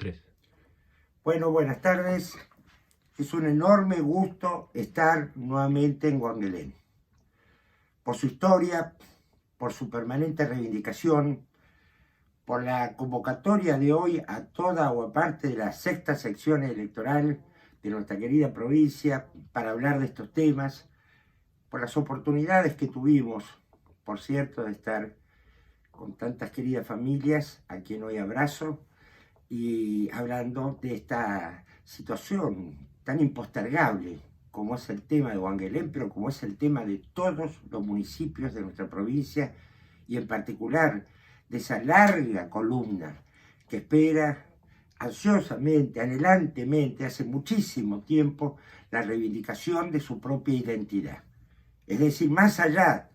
3. Bueno, buenas tardes. Es un enorme gusto estar nuevamente en Guanguelén. Por su historia, por su permanente reivindicación, por la convocatoria de hoy a toda o a parte de la sexta sección electoral de nuestra querida provincia para hablar de estos temas, por las oportunidades que tuvimos, por cierto, de estar con tantas queridas familias, a quien hoy abrazo, y hablando de esta situación tan impostergable como es el tema de Guanguelén, pero como es el tema de todos los municipios de nuestra provincia y en particular de esa larga columna que espera ansiosamente, anhelantemente, hace muchísimo tiempo, la reivindicación de su propia identidad. Es decir, más allá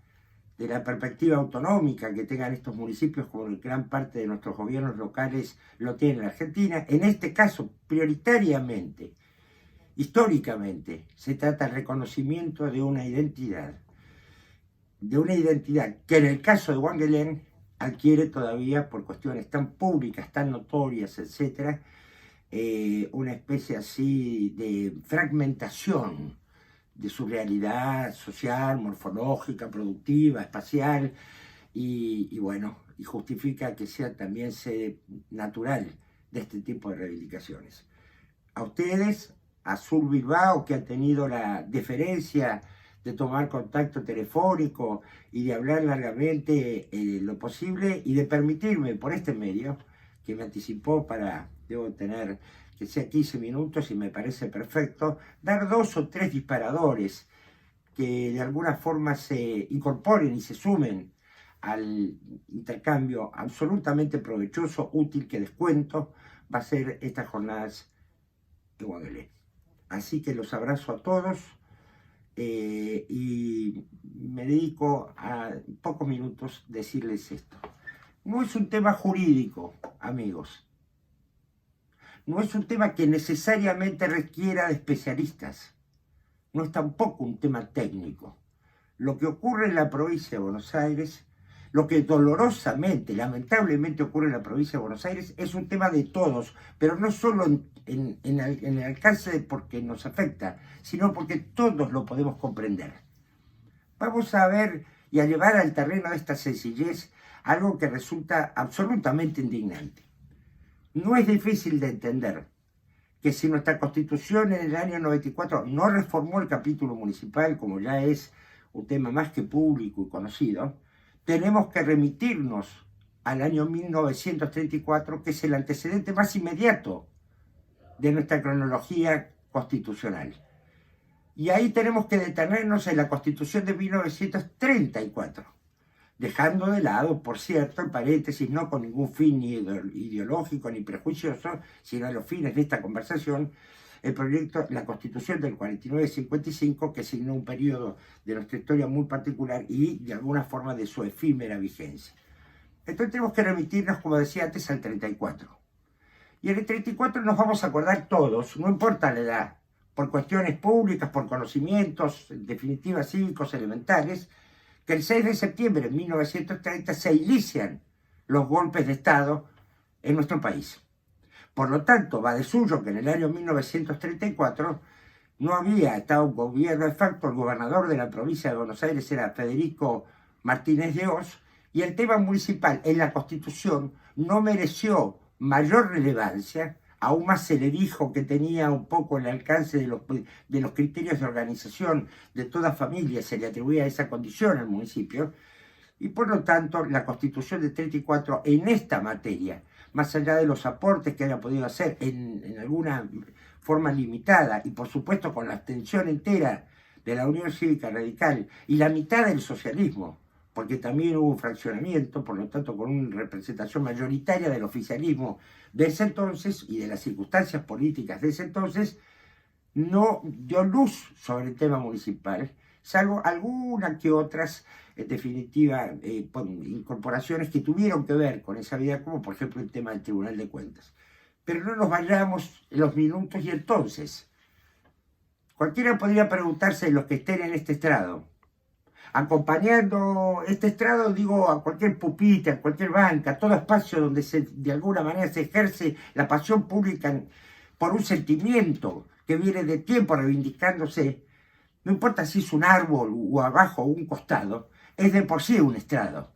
de la perspectiva autonómica que tengan estos municipios, como gran parte de nuestros gobiernos locales lo tienen en Argentina, en este caso, prioritariamente, históricamente, se trata del reconocimiento de una identidad que en el caso de Guanguelén adquiere todavía, por cuestiones tan públicas, tan notorias, etcétera, una especie así de fragmentación de su realidad social, morfológica, productiva, espacial, y bueno, y justifica que sea también sede natural de este tipo de reivindicaciones. A ustedes, a Sur Bilbao, que ha tenido la deferencia de tomar contacto telefónico y de hablar largamente lo posible y de permitirme por este medio, que me anticipó debo tener que sea 15 minutos y me parece perfecto, dar 2 o 3 disparadores que de alguna forma se incorporen y se sumen al intercambio absolutamente provechoso, útil, que descuento va a ser estas jornadas de Guanguelén. Así que los abrazo a todos y me dedico a pocos minutos decirles esto. No es un tema jurídico, amigos. No es un tema que necesariamente requiera de especialistas. No es tampoco un tema técnico. Lo que ocurre en la provincia de Buenos Aires, lo que dolorosamente, lamentablemente ocurre en la provincia de Buenos Aires, es un tema de todos, pero no solo en el alcance de porque nos afecta, sino porque todos lo podemos comprender. Vamos a ver y a llevar al terreno de esta sencillez algo que resulta absolutamente indignante. No es difícil de entender que si nuestra Constitución en el año 94 no reformó el capítulo municipal, como ya es un tema más que público y conocido, tenemos que remitirnos al año 1934, que es el antecedente más inmediato de nuestra cronología constitucional. Y ahí tenemos que detenernos en la Constitución de 1934, dejando de lado, por cierto, en paréntesis, no con ningún fin ni ideológico ni prejuicioso, sino a los fines de esta conversación, el proyecto, la Constitución del 49-55, que signó un periodo de nuestra historia muy particular y de alguna forma de su efímera vigencia. Entonces tenemos que remitirnos, como decía antes, al 34. Y en el 34 nos vamos a acordar todos, no importa la edad, por cuestiones públicas, por conocimientos, en definitiva cívicos elementales, que el 6 de septiembre de 1930 se inician los golpes de Estado en nuestro país. Por lo tanto, va de suyo que en el año 1934 no había estado un gobierno de facto, el gobernador de la provincia de Buenos Aires era Federico Martínez de Hoz, y el tema municipal en la Constitución no mereció mayor relevancia. Aún más se le dijo que tenía un poco el alcance de los criterios de organización de toda familia, se le atribuía esa condición al municipio, y por lo tanto la Constitución de 34 en esta materia, más allá de los aportes que haya podido hacer en alguna forma limitada, y por supuesto con la abstención entera de la Unión Cívica Radical y la mitad del socialismo, porque también hubo un fraccionamiento, por lo tanto con una representación mayoritaria del oficialismo de ese entonces y de las circunstancias políticas de ese entonces, no dio luz sobre el tema municipal, salvo algunas que otras, en definitiva, incorporaciones que tuvieron que ver con esa vida, como por ejemplo el tema del Tribunal de Cuentas. Pero no nos vayamos en los minutos y entonces. Cualquiera podría preguntarse de los que estén en este estrado, Acompañando este estrado, digo, a cualquier pupitre, a cualquier banca, a todo espacio donde de alguna manera se ejerce la pasión pública por un sentimiento que viene de tiempo reivindicándose, no importa si es un árbol o abajo o un costado, es de por sí un estrado.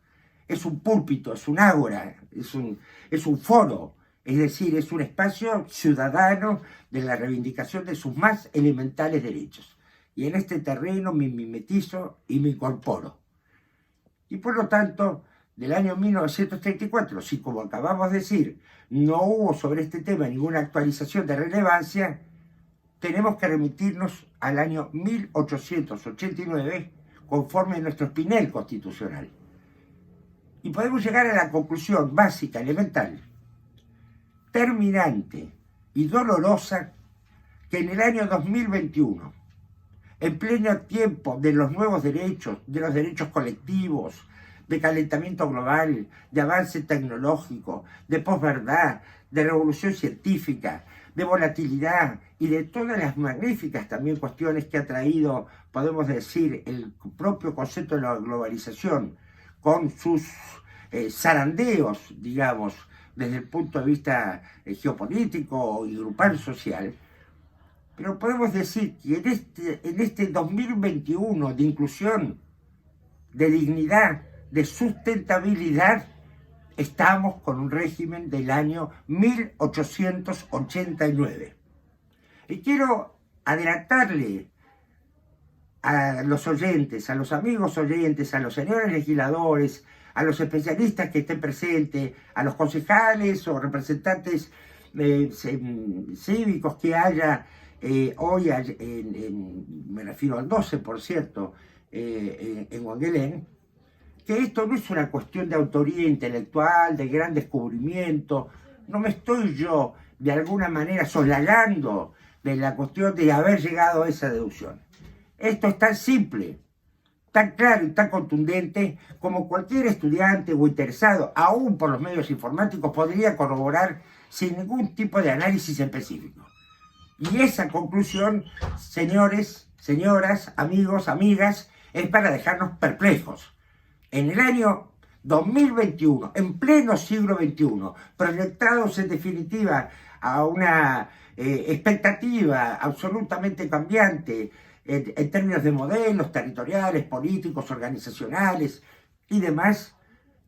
Es un púlpito, es un ágora, es un foro, es decir, es un espacio ciudadano de la reivindicación de sus más elementales derechos. Y en este terreno me mimetizo y me incorporo. Y por lo tanto, del año 1934, si como acabamos de decir, no hubo sobre este tema ninguna actualización de relevancia, tenemos que remitirnos al año 1889, conforme a nuestro Pinel constitucional. Y podemos llegar a la conclusión básica, elemental, terminante y dolorosa, que en el año 2021, en pleno tiempo de los nuevos derechos, de los derechos colectivos, de calentamiento global, de avance tecnológico, de posverdad, de revolución científica, de volatilidad y de todas las magníficas también cuestiones que ha traído, podemos decir, el propio concepto de la globalización, con sus zarandeos, digamos, desde el punto de vista geopolítico y grupal social. Pero podemos decir que en este 2021 de inclusión, de dignidad, de sustentabilidad, estamos con un régimen del año 1889. Y quiero adelantarle a los oyentes, a los amigos oyentes, a los señores legisladores, a los especialistas que estén presentes, a los concejales o representantes cívicos que haya hoy, me refiero al 12, por cierto, en Huanguelén, que esto no es una cuestión de autoría intelectual, de gran descubrimiento. No me estoy yo de alguna manera soslayando de la cuestión de haber llegado a esa deducción. Esto es tan simple, tan claro y tan contundente como cualquier estudiante o interesado, aún por los medios informáticos, podría corroborar sin ningún tipo de análisis específico. Y esa conclusión, señores, señoras, amigos, amigas, es para dejarnos perplejos. En el año 2021, en pleno siglo XXI, proyectados en definitiva a una expectativa absolutamente cambiante en términos de modelos territoriales, políticos, organizacionales y demás,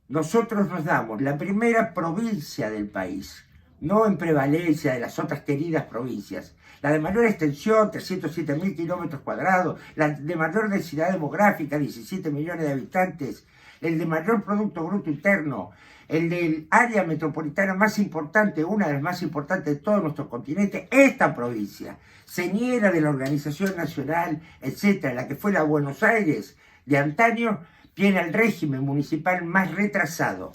nosotros nos damos la primera provincia del país, no en prevalencia de las otras queridas provincias, la de mayor extensión, 307.000 kilómetros cuadrados, la de mayor densidad demográfica, 17 millones de habitantes, el de mayor Producto Bruto Interno, el del área metropolitana más importante, una de las más importantes de todo nuestro continente, esta provincia, señera de la Organización Nacional, etcétera, la que fue la Buenos Aires de antaño, tiene el régimen municipal más retrasado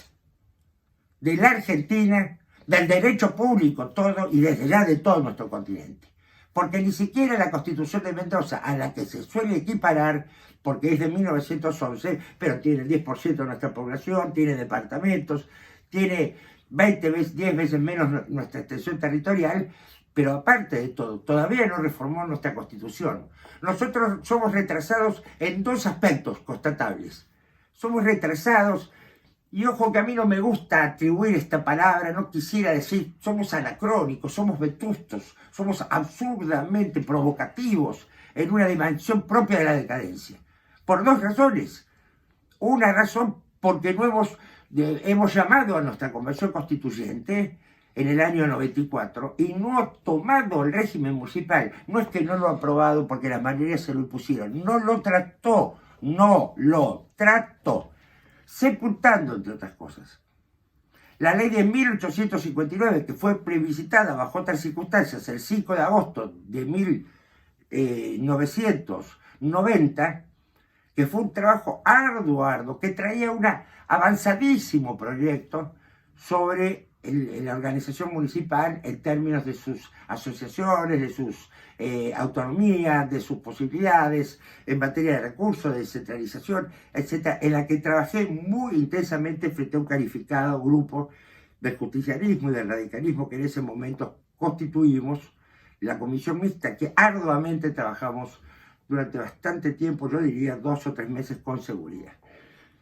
de la Argentina, del derecho público todo y desde ya de todo nuestro continente. Porque ni siquiera la Constitución de Mendoza, a la que se suele equiparar, porque es de 1911, pero tiene el 10% de nuestra población, tiene departamentos, tiene 10 veces menos nuestra extensión territorial, pero aparte de todo, todavía no reformó nuestra Constitución. Nosotros somos retrasados en dos aspectos constatables. Somos retrasados, y ojo que a mí no me gusta atribuir esta palabra, no quisiera decir, somos anacrónicos, somos vetustos, somos absurdamente provocativos en una dimensión propia de la decadencia. Por dos razones. Una razón porque no hemos llamado a nuestra convención constituyente en el año 94 y no ha tomado el régimen municipal. No es que no lo ha aprobado porque la mayoría se lo impusieron, no lo trató, sepultando, entre otras cosas, la ley de 1859, que fue plebiscitada bajo otras circunstancias el 5 de agosto de 1990, que fue un trabajo arduo, que traía un avanzadísimo proyecto sobre la organización municipal en términos de sus asociaciones, de sus autonomías, de sus posibilidades en materia de recursos, de descentralización, etc., en la que trabajé muy intensamente frente a un calificado grupo del justicialismo y del radicalismo que en ese momento constituimos la comisión mixta, que arduamente trabajamos durante bastante tiempo, yo diría 2 o 3 meses con seguridad.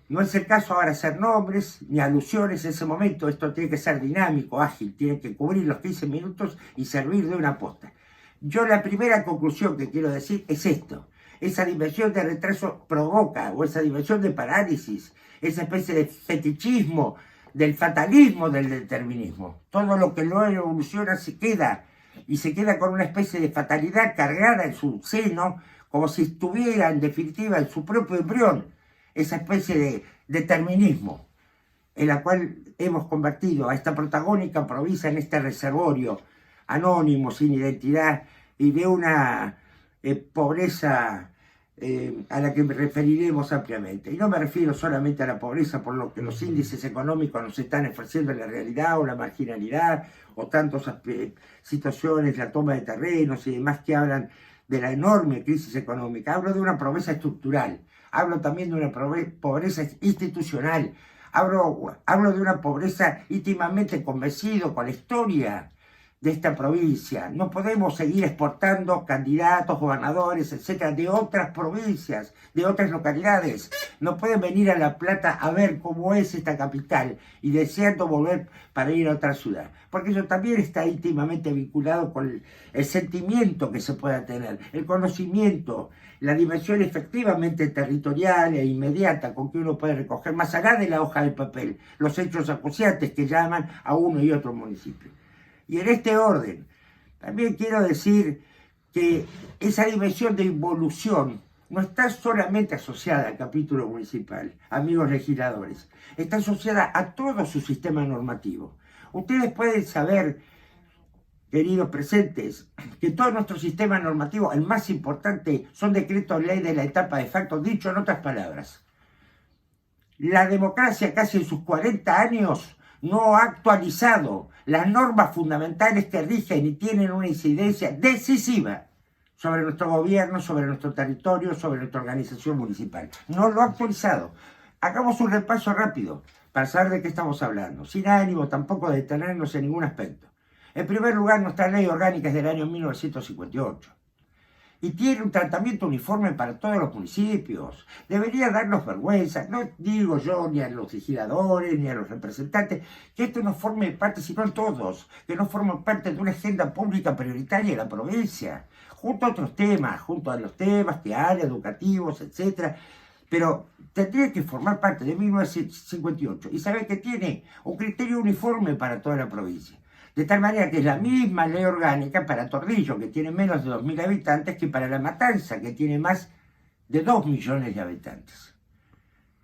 No es el caso ahora hacer nombres ni alusiones en ese momento, esto tiene que ser dinámico, ágil, tiene que cubrir los 15 minutos y servir de una posta. Yo la primera conclusión que quiero decir es esto: esa dimensión de retraso provoca, o esa dimensión de parálisis, esa especie de fetichismo, del fatalismo del determinismo. Todo lo que no evoluciona se queda, y se queda con una especie de fatalidad cargada en su seno, como si estuviera en definitiva en su propio embrión, esa especie de determinismo en la cual hemos convertido a esta protagónica provincia en este reservorio anónimo, sin identidad, y de una pobreza a la que me referiremos ampliamente. Y no me refiero solamente a la pobreza por lo que los índices económicos nos están ofreciendo en la realidad, o la marginalidad, o tantas situaciones, la toma de terrenos y demás que hablan de la enorme crisis económica. Hablo de una pobreza estructural, hablo también de una pobreza institucional, hablo de una pobreza íntimamente convencido con la historia de esta provincia. No podemos seguir exportando candidatos, gobernadores, etcétera, de otras provincias, de otras localidades. No pueden venir a La Plata a ver cómo es esta capital y deseando volver para ir a otra ciudad, porque eso también está íntimamente vinculado con el sentimiento que se pueda tener, el conocimiento, la dimensión efectivamente territorial e inmediata con que uno puede recoger, más allá de la hoja de papel, los hechos acuciantes que llaman a uno y otro municipio. Y en este orden, también quiero decir que esa dimensión de involución no está solamente asociada al capítulo municipal, amigos legisladores, está asociada a todo su sistema normativo. Ustedes pueden saber, queridos presentes, que todo nuestro sistema normativo, el más importante, son decretos ley de la etapa de facto, dicho en otras palabras. La democracia, casi en sus 40 años, no ha actualizado las normas fundamentales que rigen y tienen una incidencia decisiva sobre nuestro gobierno, sobre nuestro territorio, sobre nuestra organización municipal. No lo ha actualizado. Hagamos un repaso rápido para saber de qué estamos hablando, sin ánimo tampoco de detenernos en ningún aspecto. En primer lugar, nuestra ley orgánica es del año 1958. Y tiene un tratamiento uniforme para todos los municipios. Debería darnos vergüenza, no digo yo ni a los legisladores ni a los representantes, que esto no forme parte, sino todos, que no formen parte de una agenda pública prioritaria de la provincia, junto a otros temas, junto a los temas que hay, educativos, etcétera. Pero tendría que formar parte de 1958 y saber que tiene un criterio uniforme para toda la provincia. De tal manera que es la misma ley orgánica para Tordillo, que tiene menos de 2.000 habitantes, que para La Matanza, que tiene más de 2 millones de habitantes.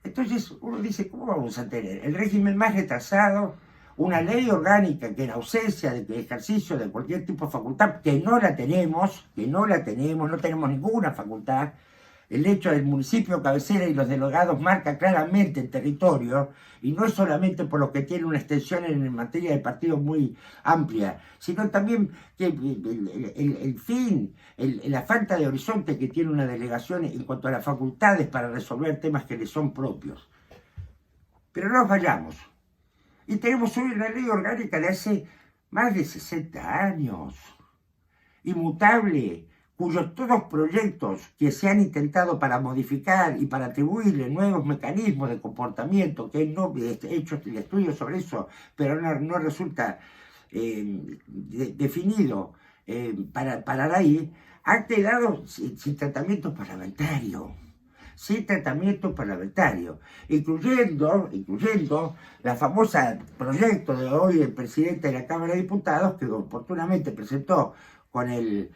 Entonces uno dice, ¿cómo vamos a tener el régimen más retrasado, una ley orgánica que en ausencia de ejercicio de cualquier tipo de facultad, que no tenemos, no tenemos ninguna facultad? El hecho del municipio cabecera y los delegados marca claramente el territorio, y no es solamente por lo que tiene una extensión en materia de partidos muy amplia, sino también que la falta de horizonte que tiene una delegación en cuanto a las facultades para resolver temas que le son propios. Pero no nos vayamos. Y tenemos hoy una ley orgánica de hace más de 60 años, inmutable, cuyos todos proyectos que se han intentado para modificar y para atribuirle nuevos mecanismos de comportamiento, que no he hecho el estudio sobre eso, pero no resulta definido para ahí, han quedado sin tratamiento parlamentario. Sin tratamiento parlamentario, incluyendo la famosa proyecto de hoy el presidente de la Cámara de Diputados, que oportunamente presentó con el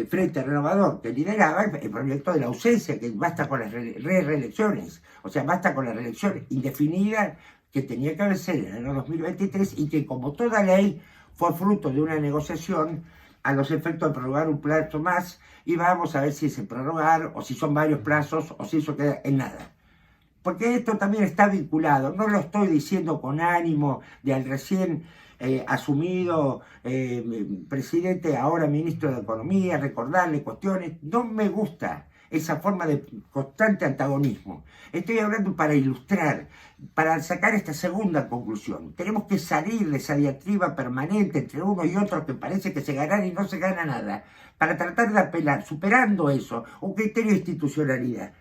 Frente Renovador que lideraba el proyecto de la ausencia, que basta con las reelecciones, o sea, basta con la reelección indefinida que tenía que haber sido en el año 2023 y que, como toda ley, fue fruto de una negociación a los efectos de prorrogar un plazo más, y vamos a ver si se prorrogar o si son varios plazos o si eso queda en nada. Porque esto también está vinculado, no lo estoy diciendo con ánimo de al recién asumido presidente, ahora ministro de Economía, recordarle cuestiones. No me gusta esa forma de constante antagonismo. Estoy hablando para ilustrar, para sacar esta segunda conclusión. Tenemos que salir de esa diatriba permanente entre uno y otro que parece que se gana y no se gana nada, para tratar de apelar, superando eso, un criterio de institucionalidad.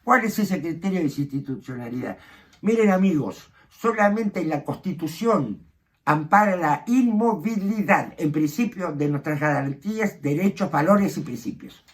¿Cuál es ese criterio de institucionalidad? Miren, amigos, solamente la Constitución ampara la inmovilidad, en principio, de nuestras garantías, derechos, valores y principios.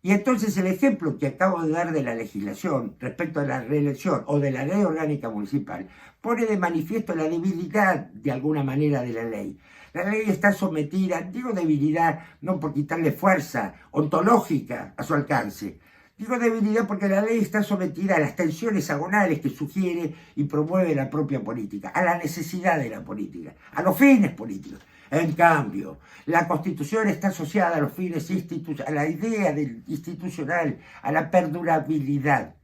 Y entonces el ejemplo que acabo de dar de la legislación respecto a la reelección o de la ley orgánica municipal pone de manifiesto la debilidad de alguna manera de la ley. La ley está sometida, digo debilidad no por quitarle fuerza ontológica a su alcance, digo debilidad porque la ley está sometida a las tensiones agonales que sugiere y promueve la propia política, a la necesidad de la política, a los fines políticos. En cambio, la Constitución está asociada a los fines institucionales, a la idea institucional, a la perdurabilidad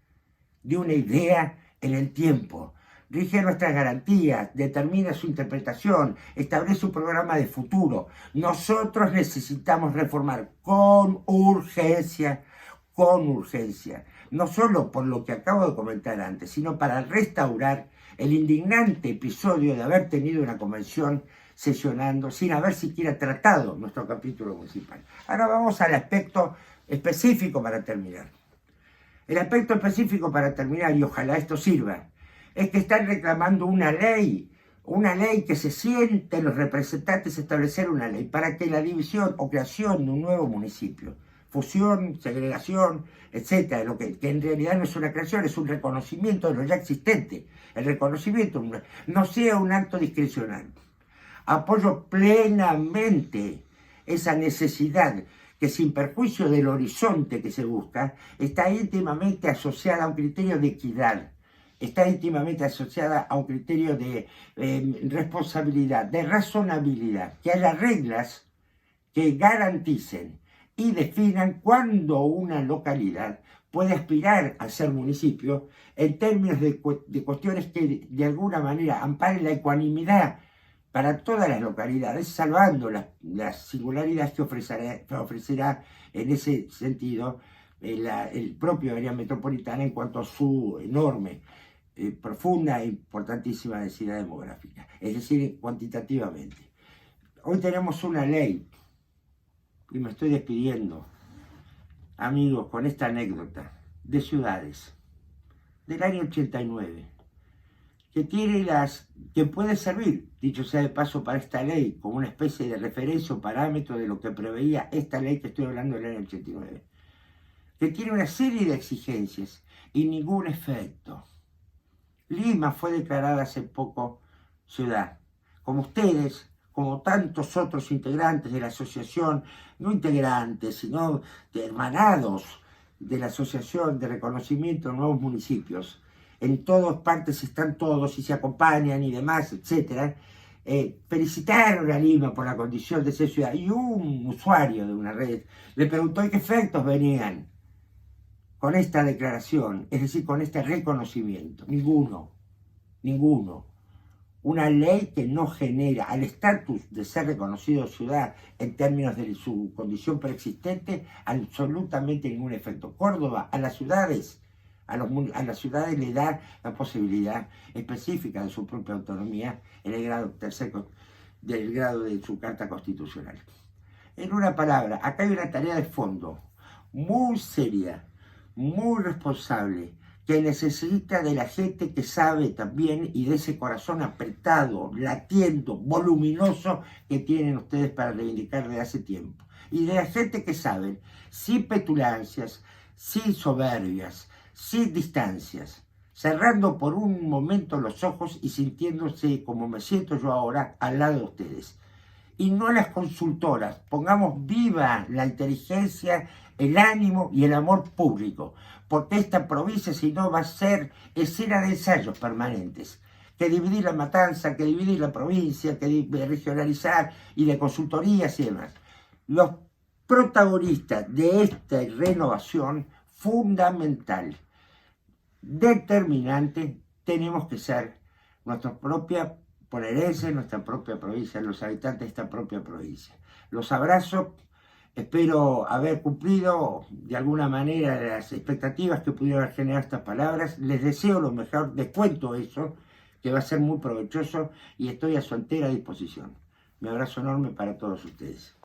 de una idea en el tiempo. Rige nuestras garantías, determina su interpretación, establece un programa de futuro. Nosotros necesitamos reformar con urgencia, no solo por lo que acabo de comentar antes, sino para restaurar el indignante episodio de haber tenido una convención sesionando sin haber siquiera tratado nuestro capítulo municipal. Ahora vamos al aspecto específico para terminar. El aspecto específico para terminar, y ojalá esto sirva, es que están reclamando una ley que se sienten los representantes establecer una ley para que la división o creación de un nuevo municipio, fusión, segregación, etcétera, lo que en realidad no es una creación, es un reconocimiento de lo ya existente. El reconocimiento no sea un acto discrecional. Apoyo plenamente esa necesidad que, sin perjuicio del horizonte que se busca, está íntimamente asociada a un criterio de equidad, está íntimamente asociada a un criterio de responsabilidad, de razonabilidad, que haya reglas que garanticen y definan cuándo una localidad puede aspirar a ser municipio en términos de cuestiones que de alguna manera amparen la ecuanimidad para todas las localidades, salvando las singularidades que ofrecerá en ese sentido el propio área metropolitana en cuanto a su enorme, profunda e importantísima densidad demográfica, es decir, cuantitativamente. Hoy tenemos una ley, y me estoy despidiendo, amigos, con esta anécdota de ciudades del año 89, que puede servir, dicho sea de paso, para esta ley como una especie de referencia o parámetro de lo que preveía esta ley que estoy hablando del año 89, que tiene una serie de exigencias y ningún efecto. Lima fue declarada hace poco ciudad. Como ustedes, como tantos otros integrantes de la asociación, no integrantes, sino de hermanados de la Asociación de Reconocimiento de Nuevos Municipios, en todas partes están todos y se acompañan y demás, etc. Felicitaron a Lima por la condición de ser ciudad. Y un usuario de una red le preguntó qué efectos venían con esta declaración, es decir, con este reconocimiento. Ninguno. Una ley que no genera al estatus de ser reconocido ciudad en términos de su condición preexistente absolutamente ningún efecto. Córdoba a las ciudades le da la posibilidad específica de su propia autonomía en el grado tercero del grado de su Carta Constitucional. En una palabra, acá hay una tarea de fondo muy seria, muy responsable, que necesita de la gente que sabe también y de ese corazón apretado, latiendo, voluminoso que tienen ustedes para reivindicar desde hace tiempo. Y de la gente que sabe, sin petulancias, sin soberbias, sin distancias, cerrando por un momento los ojos y sintiéndose como me siento yo ahora al lado de ustedes. Y no las consultoras, pongamos viva la inteligencia, el ánimo y el amor público, porque esta provincia si no va a ser escena de ensayos permanentes, que dividir la matanza, que dividir la provincia, que regionalizar y de consultorías y demás. Los protagonistas de esta renovación fundamental, determinante, tenemos que ser nuestra propia bonaerenses, nuestra propia provincia, los habitantes de esta propia provincia. Los abrazo Espero haber cumplido de alguna manera las expectativas que pudieron generar estas palabras. Les deseo lo mejor, les cuento eso, que va a ser muy provechoso y estoy a su entera disposición. Un abrazo enorme para todos ustedes.